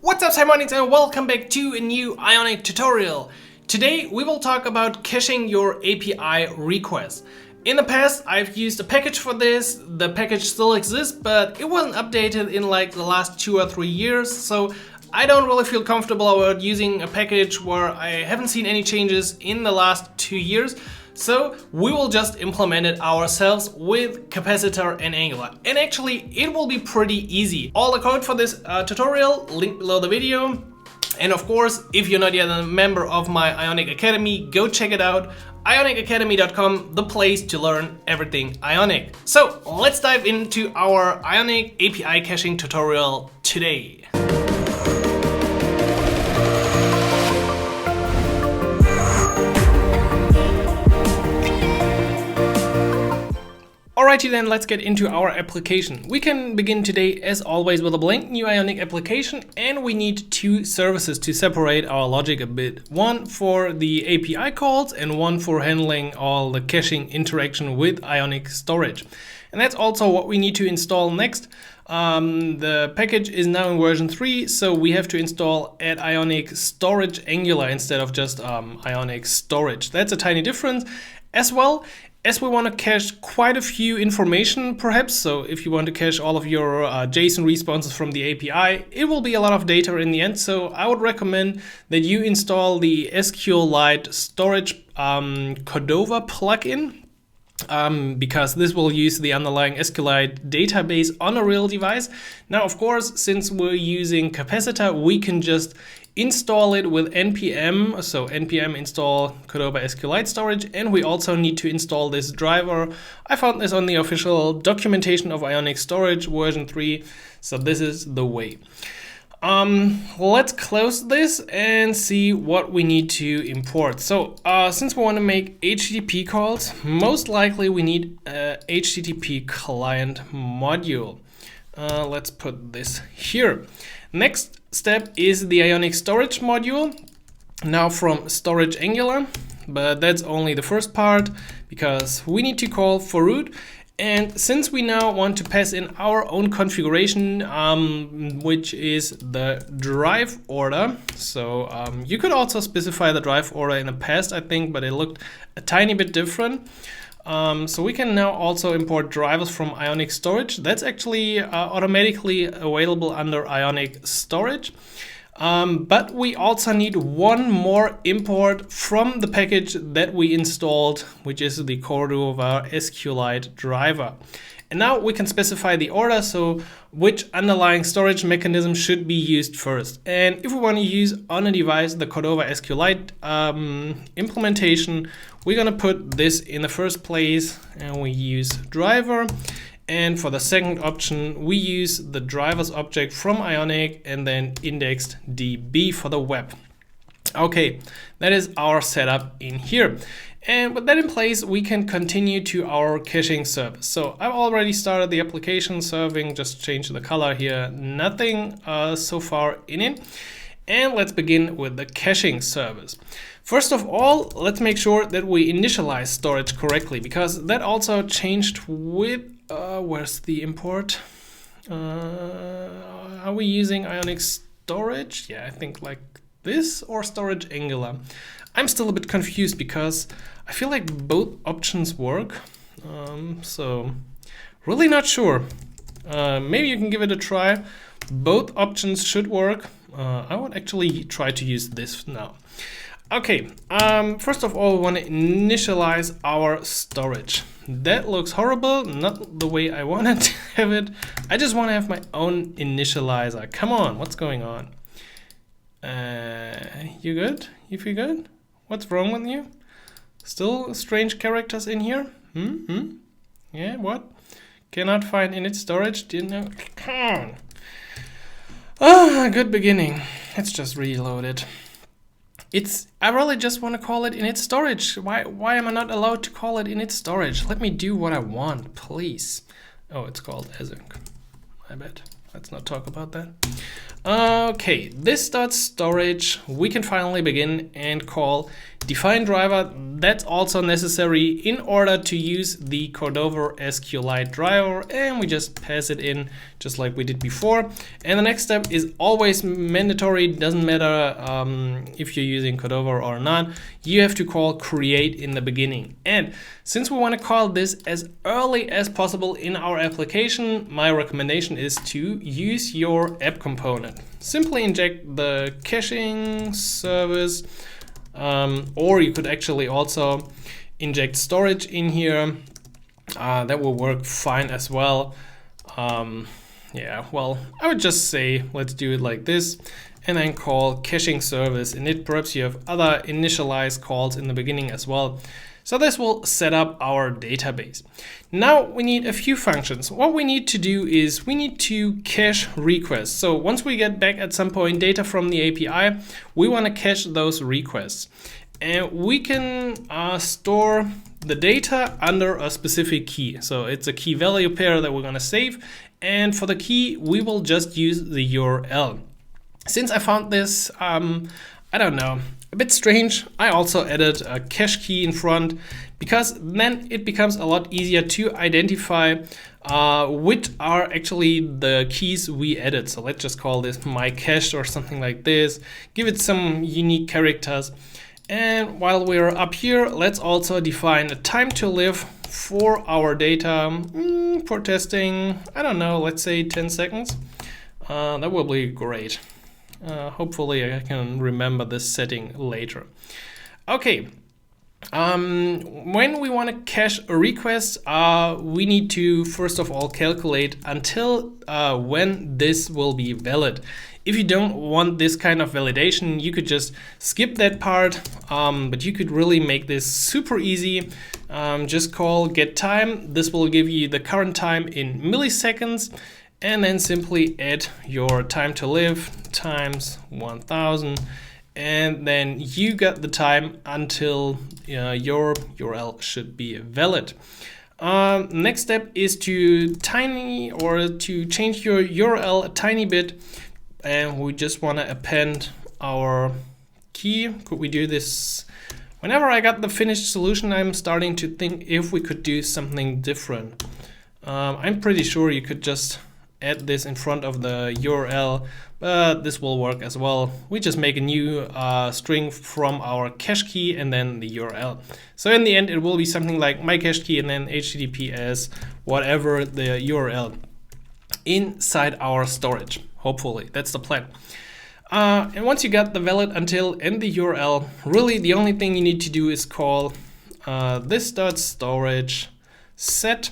What's up, Ionics, and welcome back to a new Ionic tutorial. Today we will talk about caching your API requests. In the past I've used a package for this. The package still exists, but it wasn't updated in like the last 2 or 3 years, so I don't really feel comfortable about using a package where I haven't seen any changes in the last 2 years. So we will just implement it ourselves with Capacitor and Angular. And actually it will be pretty easy. All the code for this tutorial, link below the video. And of course, if you're not yet a member of my Ionic Academy, go check it out. IonicAcademy.com, the place to learn everything Ionic. So let's dive into our Ionic API caching tutorial today. Alrighty then, let's get into our application. We can begin today as always with a blank new Ionic application, and we need 2 services to separate our logic a bit. One for the API calls and one for handling all the caching interaction with Ionic storage. And that's also what we need to install next. The package is now in version 3, so we have to install add Ionic storage Angular instead of just Ionic storage. That's a tiny difference. As well as we want to cache quite a few information perhaps, so if you want to cache all of your JSON responses from the API, it will be a lot of data in the end, so I would recommend that you install the SQLite storage Cordova plugin. Because this will use the underlying SQLite database on a real device. Now, of course, since we're using Capacitor, we can just install it with npm. So npm install Cordova SQLite storage, and we also need to install this driver. I found this on the official documentation of Ionic Storage version 3, so this is the way. Let's close this and see what we need to import. So since we want to make HTTP calls, most likely we need a HTTP client module. Let's put this here. Next step is the Ionic storage module. Now from storage Angular, but that's only the first part because we need to call for root. And since we now want to pass in our own configuration, which is the drive order, so you could also specify the drive order in the past, I think, but it looked a tiny bit different. So we can now also import drivers from Ionic storage. That's actually automatically available under Ionic storage. But we also need one more import from the package that we installed, which is the Cordova SQLite driver. And now we can specify the order, so which underlying storage mechanism should be used first. And if we want to use on a device the Cordova SQLite implementation, we're going to put this in the first place, and we use driver. And for the second option, we use the drivers object from Ionic and then indexed DB for the web. Okay, that is our setup in here. And with that in place, we can continue to our caching service. So I've already started the application serving, just change the color here, nothing so far in it. And let's begin with the caching service. First of all, let's make sure that we initialize storage correctly, because that also changed with where's the import? Are we using Ionic storage? Yeah, I think like this, or storage Angular. I'm still a bit confused because I feel like both options work. So really not sure. Maybe you can give it a try. Both options should work. I would actually try to use this now. Okay, first of all, we want to initialize our storage. That looks horrible, not the way I wanted to have it. I just want to have my own initializer. Come on, what's going on? You good? You feel good? What's wrong with you? Still strange characters in here? Yeah, what? Cannot find init storage? Didn't know. Come on. Ah, good beginning. Let's just reload it. I really just want to call it init storage. Why am I not allowed to call it init storage? Let me do what I want, please. Oh, it's called async. I bet. Let's not talk about that. Okay, this.storage, we can finally begin and call define driver. That's also necessary in order to use the Cordova SQLite driver, and we just pass it in just like we did before. And the next step is always mandatory. Doesn't matter if you're using Cordova or not. You have to call create in the beginning. And since we want to call this as early as possible in our application, my recommendation is to use your app component. Simply inject the caching service, or you could actually also inject storage in here. That will work fine as well. Yeah, well, I would just say let's do it like this, and then call caching service in it. Perhaps you have other initialized calls in the beginning as well. So this will set up our database. Now we need a few functions. What we need to do is we need to cache requests. So once we get back at some point data from the API, we want to cache those requests. And we can store the data under a specific key. So it's a key value pair that we're going to save. And for the key, we will just use the URL. Since I found this, I don't know, a bit strange, I also added a cache key in front, because then it becomes a lot easier to identify which are actually the keys we added. So let's just call this my cache or something like this, give it some unique characters. And while we're up here, let's also define a time to live for our data for testing. I don't know, let's say 10 seconds. That will be great. Hopefully I can remember this setting later. Okay, when we want to cache a request, we need to first of all calculate until when this will be valid. If you don't want this kind of validation, you could just skip that part, but you could really make this super easy. Just call get time. This will give you the current time in milliseconds, and then simply add your time to live times 1000, and then you got the time until your URL should be valid. Next step is to change your URL a tiny bit, and we just want to append our key. Could we do this? Whenever I got the finished solution, I'm starting to think if we could do something different. I'm pretty sure you could just add this in front of the URL, but this will work as well. We just make a new string from our cache key and then the URL. So in the end, it will be something like my cache key and then HTTPS, whatever the URL inside our storage. Hopefully, that's the plan. And once you got the valid until and the URL, really the only thing you need to do is call this.storage set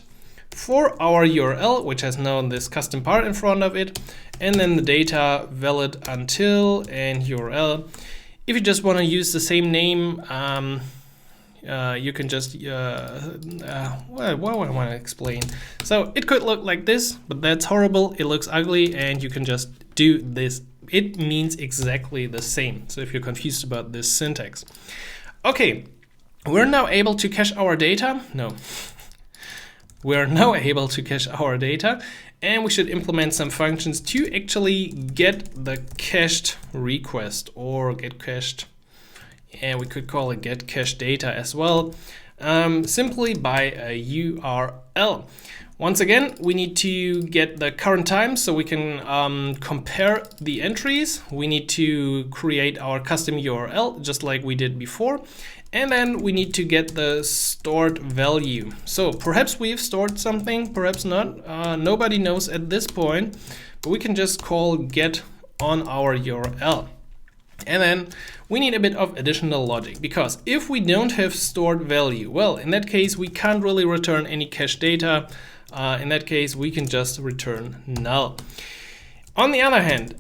for our URL, which has now this custom part in front of it, and then the data valid until and URL. If you just want to use the same name, you can just what I want to explain. So it could look like this, but that's horrible. It looks ugly, and you can just do this. It means exactly the same. So if you're confused about this syntax, okay, we're now able to cache our data. No. We're now able to cache our data, and we should implement some functions to actually get the cached request or get cached. And we could call it get cached data as well, simply by a URL. Once again, we need to get the current time so we can compare the entries. We need to create our custom URL just like we did before. And then we need to get the stored value. So perhaps we've stored something, perhaps not. Nobody knows at this point, but we can just call get on our URL. And then we need a bit of additional logic, because if we don't have stored value, well, in that case, we can't really return any cache data. In that case, we can just return null. On the other hand,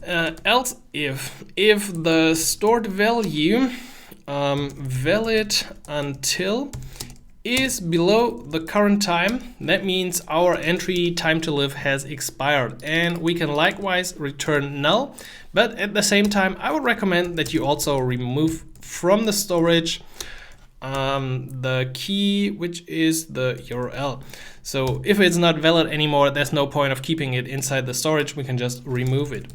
else if the stored value valid until is below the current time, that means our entry time to live has expired, and we can likewise return null. But at the same time, I would recommend that you also remove from the storage the key, which is the URL. So if it's not valid anymore, there's no point of keeping it inside the storage. We can just remove it.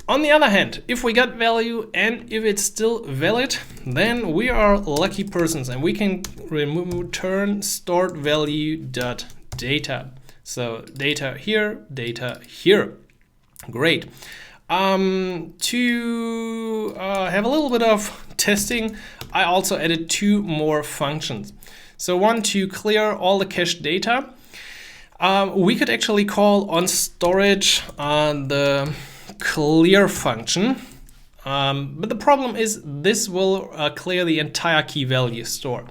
On the other hand, if we got value and if it's still valid, then we are lucky persons and we can return stored value dot data. So data here, data here. Great. To have a little bit of testing, I also added 2 more functions. So one to clear all the cached data. We could actually call on storage the clear function, but the problem is this will clear the entire key value store.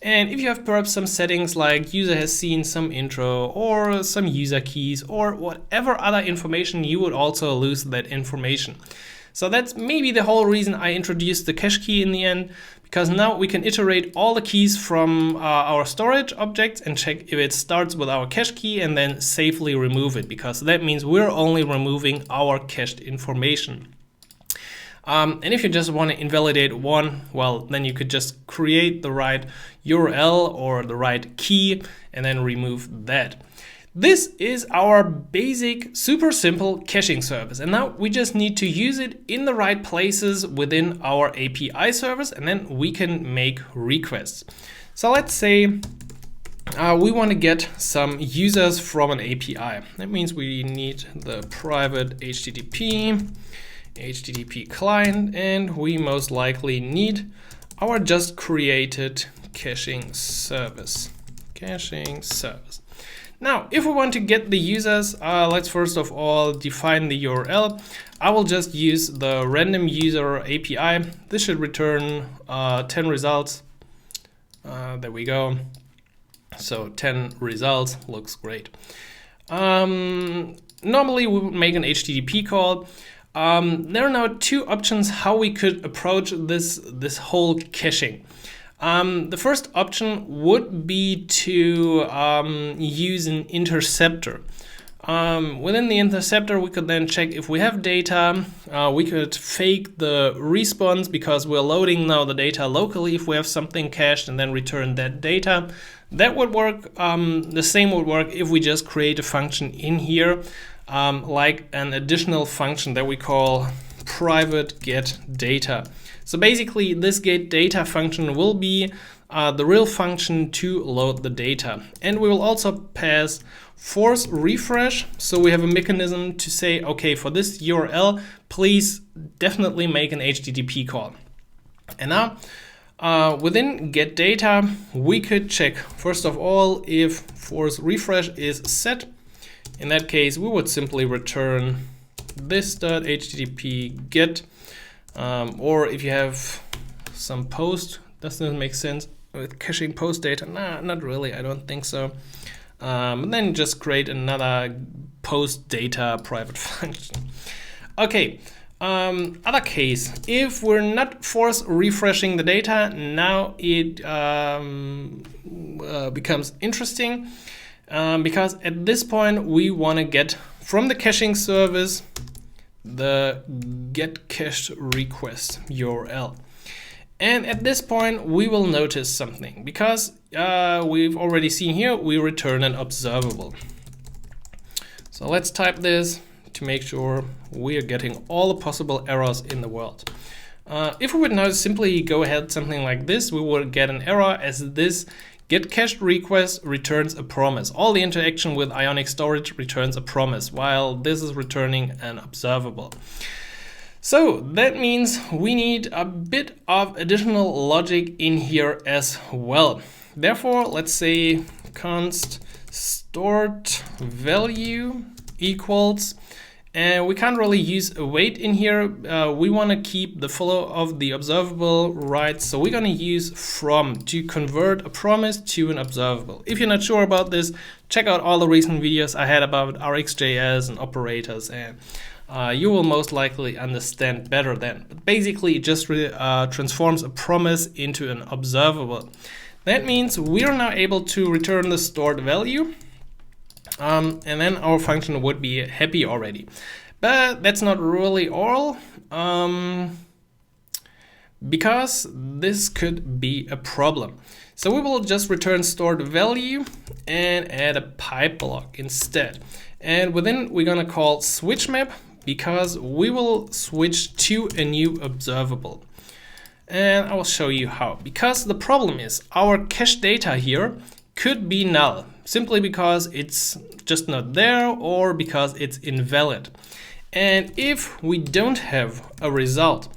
And if you have perhaps some settings like user has seen some intro or some user keys or whatever other information, you would also lose that information. So that's maybe the whole reason I introduced the cache key in the end, because now we can iterate all the keys from our storage objects and check if it starts with our cache key and then safely remove it, because that means we're only removing our cached information. And if you just want to invalidate one, well, then you could just create the right URL or the right key and then remove that. This is our basic, super simple caching service. And now we just need to use it in the right places within our API service, and then we can make requests. So let's say we want to get some users from an API. That means we need the private HTTP client, and we most likely need our just created caching service. Now, if we want to get the users, let's first of all define the URL. I will just use the random user API. This should return 10 results. There we go. So 10 results looks great. Normally we would make an HTTP call. There are now 2 options how we could approach this whole caching. The first option would be to use an interceptor. Within the interceptor, we could then check if we have data. We could fake the response because we're loading now the data locally if we have something cached, and then return that data. That would work. The same would work if we just create a function in here, like an additional function that we call private get data. So basically this get data function will be the real function to load the data. And we will also pass force refresh. So we have a mechanism to say, okay, for this URL, please definitely make an HTTP call. And now within get data, we could check first of all if force refresh is set. In that case, we would simply return this.http get, or if you have some post, doesn't make sense with caching post data. Nah, not really, I don't think so. Then just create another post data private function. Okay, other case, if we're not force refreshing the data, now it becomes interesting. Because at this point we want to get from the caching service the get cached request URL. And at this point we will notice something, because we've already seen here we return an observable. So let's type this to make sure we are getting all the possible errors in the world. If we would now simply go ahead something like this, we will get an error as this get cached request returns a promise. All the interaction with Ionic storage returns a promise, while this is returning an observable. So that means we need a bit of additional logic in here as well. Therefore, let's say const stored value equals, and we can't really use await in here. We want to keep the flow of the observable right, so we're going to use from to convert a promise to an observable. If you're not sure about this, check out all the recent videos I had about RxJS and operators, and you will most likely understand better then. But basically, it just transforms a promise into an observable. That means we are now able to return the stored value. And then our function would be happy already. But that's not really all, because this could be a problem. So we will just return stored value and add a pipe block instead. And within we're gonna call switch map, because we will switch to a new observable. And I will show you how. Because the problem is our cache data here could be null, simply because it's just not there or because it's invalid. And if we don't have a result,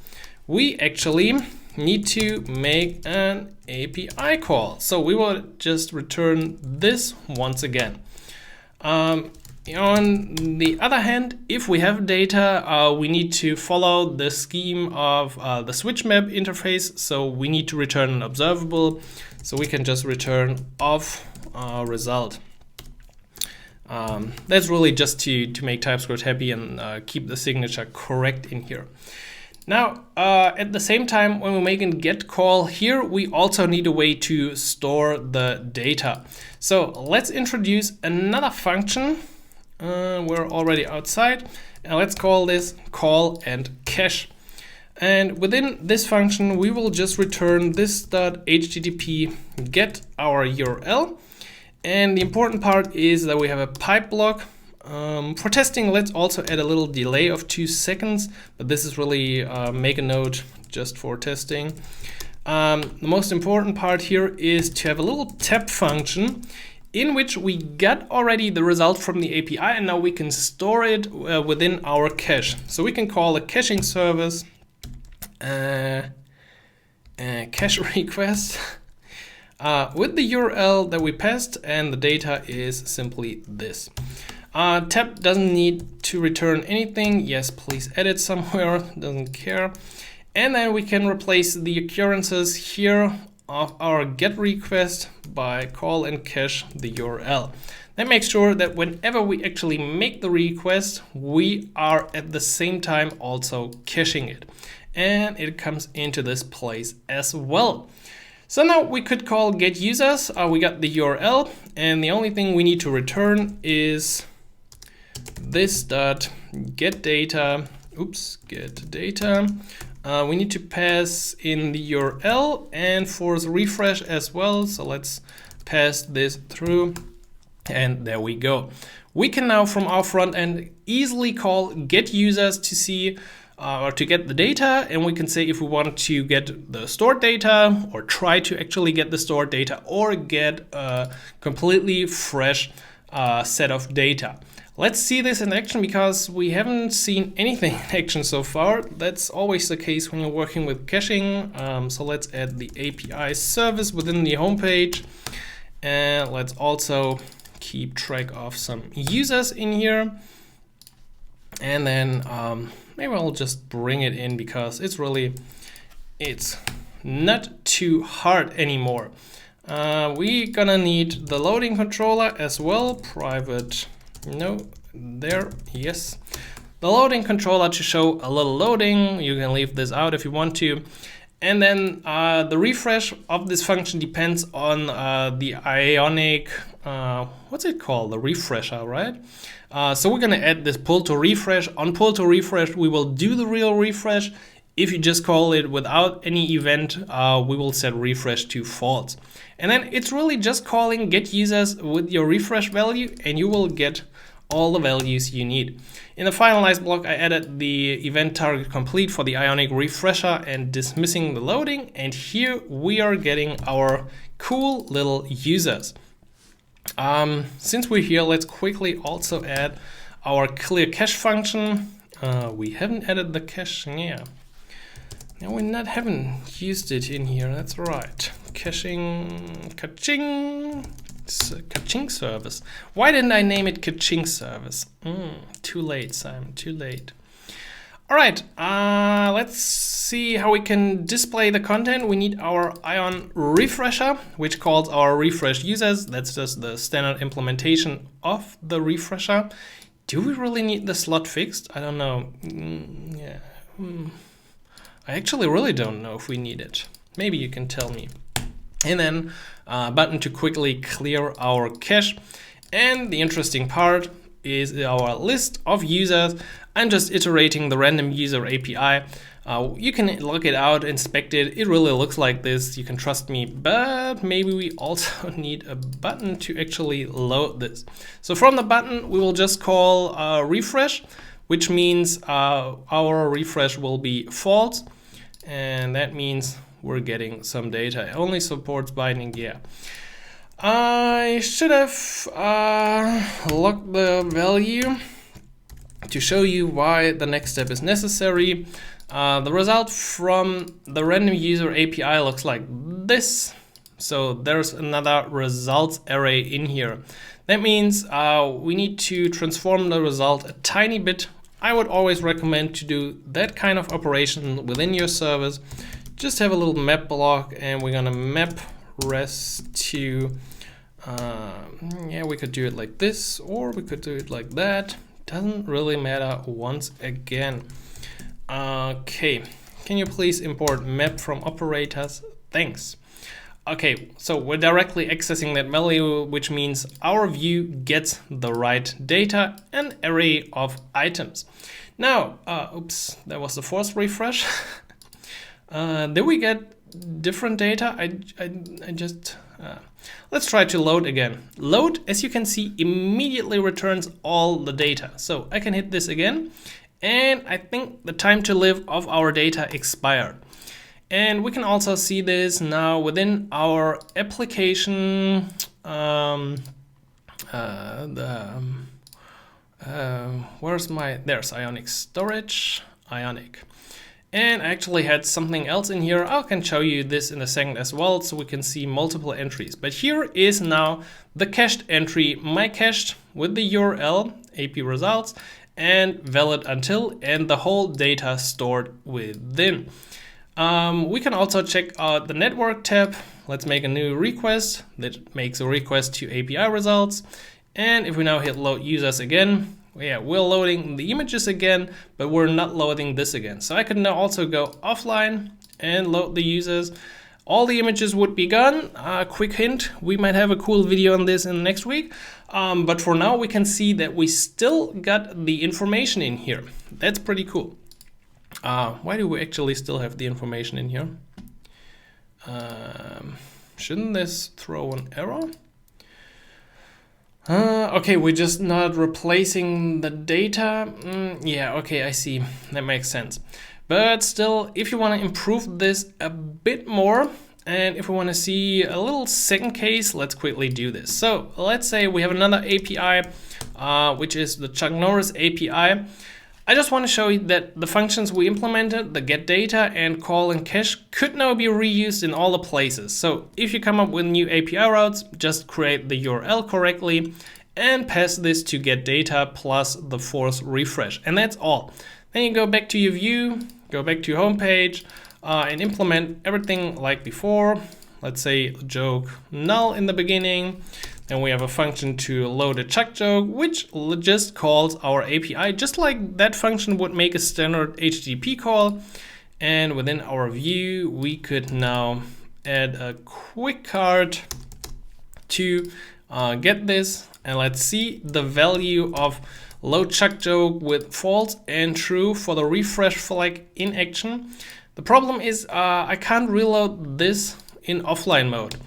we actually need to make an API call. So we will just return this once again. On the other hand, if we have data, we need to follow the scheme of the switch map interface. So we need to return an observable. So we can just return off result. That's really just to make TypeScript happy and keep the signature correct in here. Now, at the same time, when we make a get call here, we also need a way to store the data. So let's introduce another function. We're already outside, and let's call this call and cache. And within this function, we will just return this.http get our URL. And the important part is that we have a pipe block. For testing, let's also add a little delay of 2 seconds, but this is really make a note just for testing. The most important part here is to have a little tab function in which we got already the result from the API, and now we can store it within our cache. So we can call a caching service cache request with the URL that we passed, and the data is simply this. Tab doesn't need to return anything. Yes, please edit somewhere, doesn't care. And then we can replace the occurrences here of our get request by call and cache the URL. That makes sure that whenever we actually make the request, we are at the same time also caching it. And it comes into this place as well. So now we could call get users. We got the URL, and the only thing we need to return is this dot get data. Get data. We need to pass in the URL and force refresh as well. So let's pass this through, and there we go. We can now from our front end easily call get users to see or to get the data, and we can say if we want to get the stored data or try to actually get the stored data or get a completely fresh set of data. Let's see this in action because we haven't seen anything in action so far. That's always the case when you're working with caching. So let's add the API service within the homepage, and let's also keep track of some users in here. And then maybe I'll just bring it in because it's not too hard anymore. We're gonna need the loading controller as well. Private, no, there, yes. The loading controller to show a little loading. You can leave this out if you want to. And then the refresh of this function depends on the Ionic, what's it called? The refresher, right? So we're gonna add this pull to refresh. On pull to refresh, we will do the real refresh. If you just call it without any event, we will set refresh to false. And then it's really just calling get users with your refresh value, and you will get all the values you need. In the finalize block, I added the event target complete for the Ionic refresher and dismissing the loading. And here we are getting our cool little users. Since we're here, let's quickly also add our clear cache function. We haven't added the cache, yeah. Now we haven't used it in here, that's right. Caching service. Why didn't I name it caching service? Too late, Simon, too late. All right, let's see how we can display the content. We need our Ion refresher, which calls our refresh users. That's just the standard implementation of the refresher. Do we really need the slot fixed? I don't know. I actually really don't know if we need it. Maybe you can tell me. And then a button to quickly clear our cache. And the interesting part is our list of users. I'm just iterating the random user API. You can look it out, inspect it. It really looks like this. You can trust me, but maybe we also need a button to actually load this. So from the button, we will just call refresh which means our refresh will be false, and that means we're getting some data. It only supports binding, yeah. I should have logged the value to show you why the next step is necessary. The result from the random user API looks like this. So there's another results array in here. That means we need to transform the result a tiny bit. I would always recommend to do that kind of operation within your service. Just have a little map block, and we're gonna map res to, yeah, we could do it like this, or we could do it like that. Doesn't really matter once again. Okay, can you please import map from operators? Thanks. Okay, so we're directly accessing that value, which means our view gets the right data, an array of items. Now, oops, that was the forced refresh. Did we get different data? I just, let's try to load again. Load, as you can see, immediately returns all the data. So I can hit this again, and I think the time to live of our data expired. And we can also see this now within our application. Where's my, there's Ionic storage, Ionic. And I actually had something else in here. I can show you this in a second as well, so we can see multiple entries. But here is now the cached entry, my cached, with the URL, AP results, and valid until, and the whole data stored within. We can also check out the network tab. Let's make a new request that makes a request to API results. And if we now hit load users again, yeah, we're loading the images again, but we're not loading this again. So I could now also go offline and load the users. All the images would be gone. Quick hint, we might have a cool video on this in next week. But for now, we can see that we still got the information in here. That's pretty cool. Why do we actually still have the information in here? Shouldn't this throw an error? Okay, we're just not replacing the data. Yeah, okay, I see. That makes sense. But still, if you want to improve this a bit more, and if we want to see a little second case, let's quickly do this. So let's say we have another API, which is the Chuck Norris API. I just want to show you that the functions we implemented, the get data and call and cache, could now be reused in all the places. So if you come up with new API routes, just create the URL correctly and pass this to get data plus the force refresh. And that's all. Then you go back to your view, go back to your home page, and implement everything like before. Let's say joke null in the beginning. Then we have a function to load a Chuck joke, which just calls our API, just like that function would make a standard HTTP call. And within our view, we could now add a quick card to get this. And let's see the value of load Chuck joke with false and true for the refresh flag in action. The problem is I can't reload this in offline mode.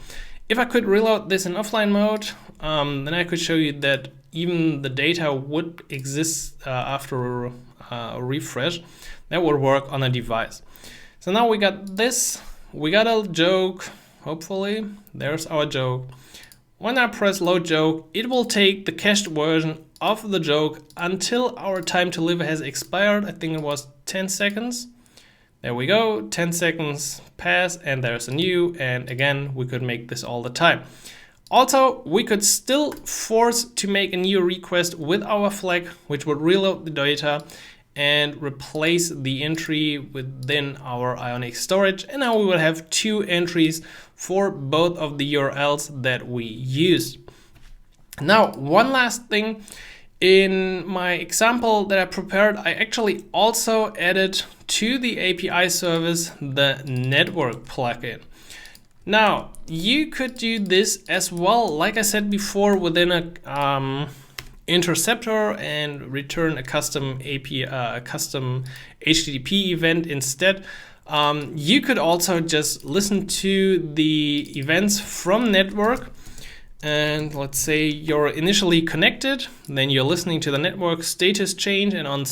If I could reload this in offline mode, then I could show you that even the data would exist after a refresh. That would work on a device. So now we got this, we got a joke, hopefully, there's our joke. When I press load joke, it will take the cached version of the joke until our time to live has expired. I think it was 10 seconds. There we go, 10 seconds pass and there's a new, and again, we could make this all the time. Also, we could still force to make a new request with our flag, which would reload the data and replace the entry within our Ionic storage. And now we will have two entries for both of the URLs that we used. Now, one last thing. In my example that I prepared, I actually also added to the API service the network plugin. Now, you could do this as well, like I said before, within a interceptor and return a custom API, a custom HTTP event instead. You could also just listen to the events from network. And let's say you're initially connected, then you're listening to the network status change, and on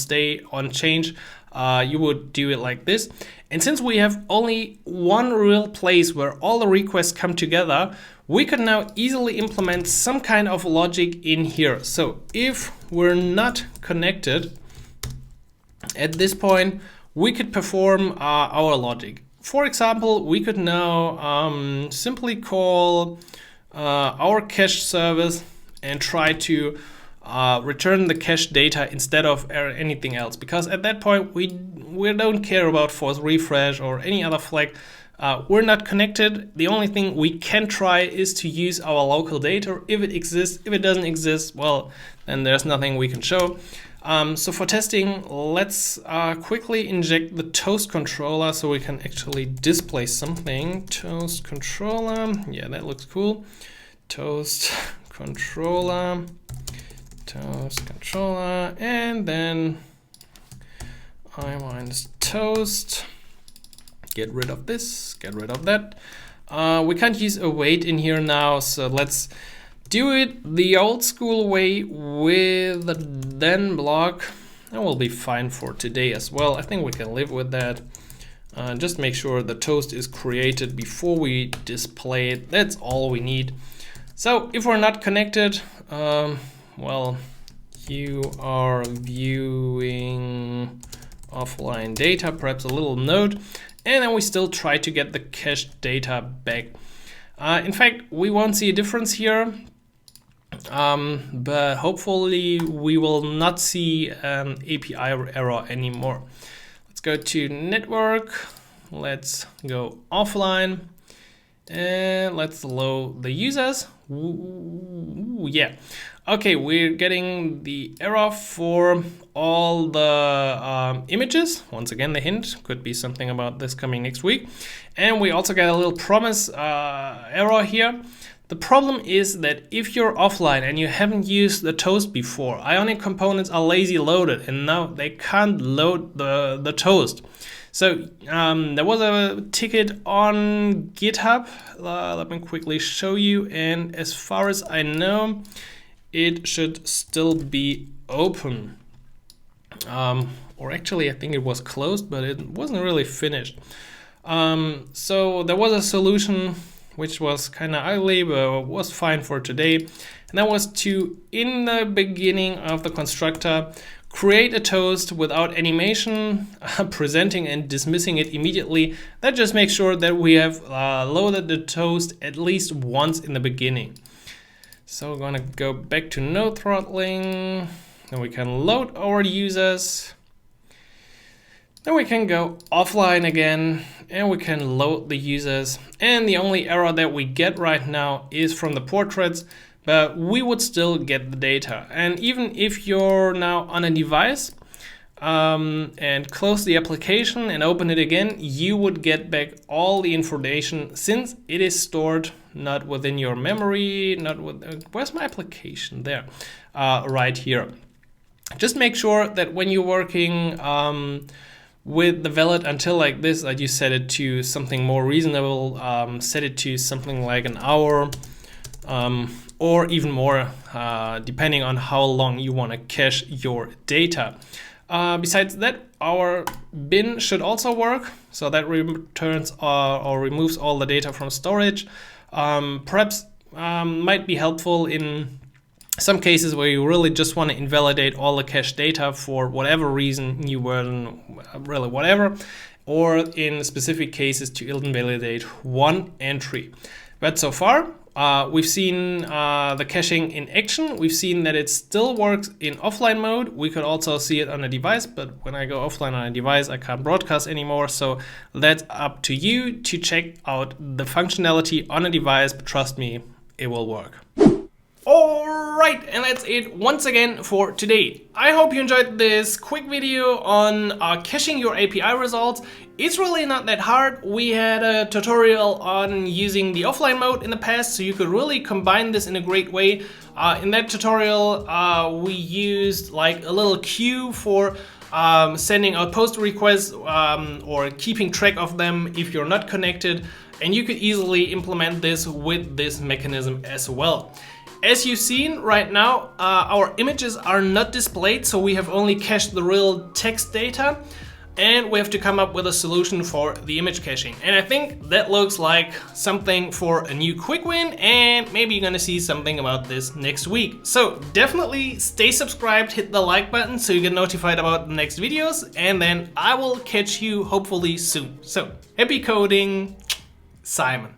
change, you would do it like this. And since we have only one real place where all the requests come together, we could now easily implement some kind of logic in here. So if we're not connected, at this point, we could perform our logic. For example, we could now simply call our cache service and try to return the cache data instead of anything else, because at that point we don't care about force refresh or any other flag. We're not connected. The only thing we can try is to use our local data if it exists. If it doesn't exist, well, then there's nothing we can show. So for testing, let's quickly inject the toast controller so we can actually display something. Toast controller, yeah, that looks cool. Toast controller, and then I minus toast. Get rid of this, get rid of that. We can't use await in here now, so let's do it the old school way with the then block. That will be fine for today as well. I think we can live with that. Just make sure the toast is created before we display it. That's all we need. So if we're not connected, well, you are viewing offline data, perhaps a little note, and then we still try to get the cached data back. In fact, we won't see a difference here. But hopefully we will not see an API error anymore. Let's go to network, let's go offline, and let's load the users. Ooh, yeah, okay, we're getting the error for all the images. Once again, the hint could be something about this coming next week. And we also get a little promise error here. The problem is that if you're offline and you haven't used the toast before, Ionic components are lazy loaded and now they can't load the toast. So there was a ticket on GitHub, let me quickly show you, and as far as I know, it should still be open. Or actually I think it was closed, but it wasn't really finished. So there was a solution which was kind of ugly, but was fine for today. And that was to, in the beginning of the constructor, create a toast without animation, presenting and dismissing it immediately. That just makes sure that we have loaded the toast at least once in the beginning. So we're gonna go back to no throttling. Then we can load our users. Then we can go offline again and we can load the users. And the only error that we get right now is from the portraits, but we would still get the data. And even if you're now on a device and close the application and open it again, you would get back all the information since it is stored not within your memory, not with, where's my application? There, right here. Just make sure that when you're working with the valid until like this, that you set it to something more reasonable, set it to something like an hour or even more, depending on how long you want to cache your data. Besides that, our bin should also work, so that returns or removes all the data from storage. Perhaps might be helpful in some cases where you really just want to invalidate all the cache data for whatever reason you weren't really whatever, or in specific cases to invalidate one entry. But so far, we've seen the caching in action. We've seen that it still works in offline mode. We could also see it on a device, but when I go offline on a device, I can't broadcast anymore. So that's up to you to check out the functionality on a device, but trust me, it will work. Alright, and that's it once again for today. I hope you enjoyed this quick video on caching your API results. It's really not that hard. We had a tutorial on using the offline mode in the past, so you could really combine this in a great way. In that tutorial, we used like a little queue for sending out post requests or keeping track of them if you're not connected. And you could easily implement this with this mechanism as well. As you've seen right now, our images are not displayed, so we have only cached the real text data, and we have to come up with a solution for the image caching. And I think that looks like something for a new quick win, and maybe you're gonna see something about this next week. So definitely stay subscribed, hit the like button so you get notified about the next videos, and then I will catch you hopefully soon. So happy coding, Simon.